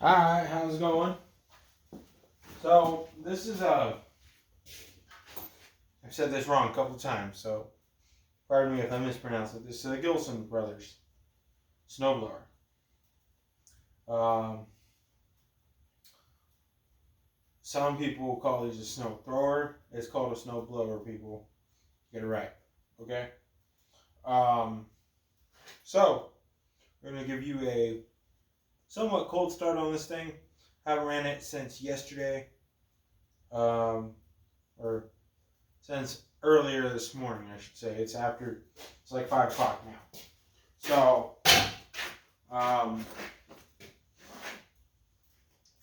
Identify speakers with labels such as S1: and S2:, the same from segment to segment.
S1: Alright, how's it going? So, this is I've said this wrong a couple times, so pardon me if I mispronounce it. This is the Gilson brothers snowblower. Some people call these a snow thrower. It's called a snow blower, people. Get it right. Okay? So, we're going to give you a somewhat cold start on this thing. Haven't ran it since yesterday. Or since earlier this morning, I should say. It's like 5 o'clock now. So,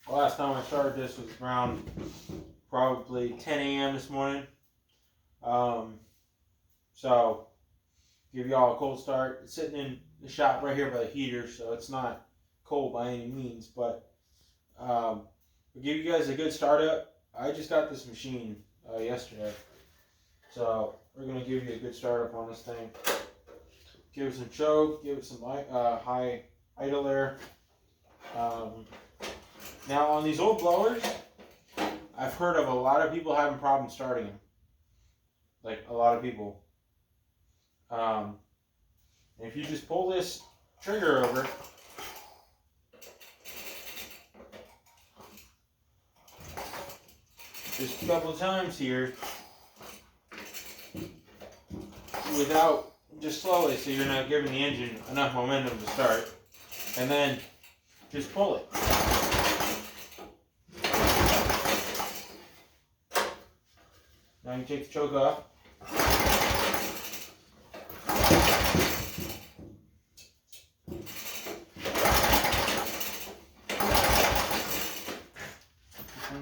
S1: last time I started this was around probably 10 a.m. this morning. So, give y'all a cold start. It's sitting in the shop right here by the heater, so it's not cold by any means, but we'll give you guys a good startup. I just got this machine yesterday, so we're going to give you a good startup on this thing. Give it some choke, give it some high idle there. Now on these old blowers, I've heard of a lot of people having problems starting them. Like a lot of people. If you just pull this trigger over, just a couple of times here, without, just slowly, so you're not giving the engine enough momentum to start, and then just pull it. Now you take the choke off.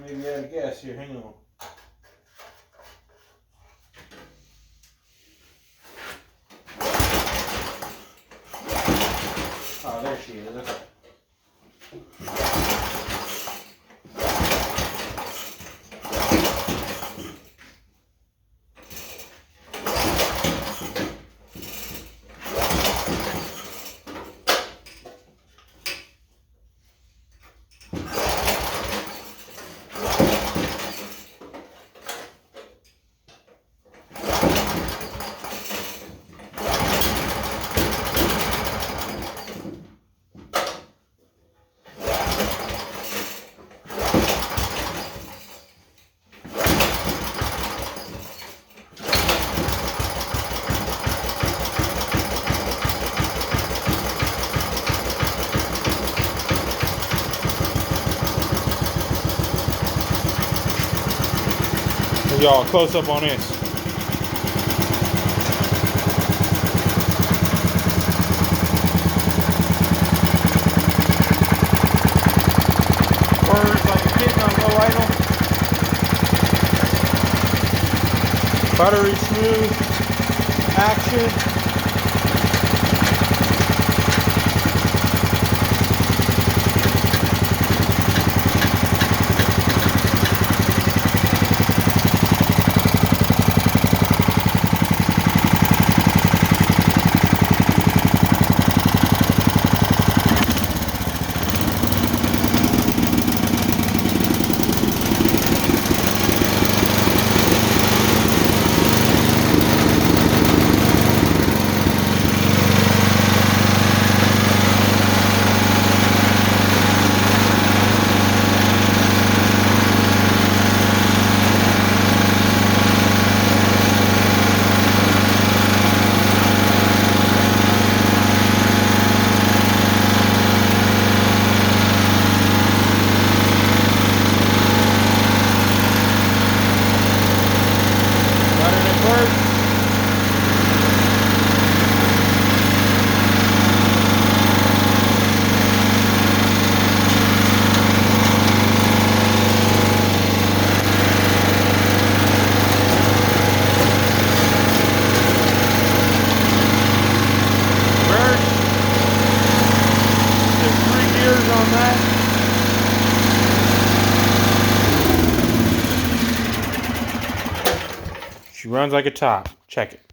S1: Maybe out of gas here, hang on. Oh, there she is. Okay. Y'all, close up on this. Purrs like a kitten on low idle. Buttery smooth action. On that. She runs like a top. Check it.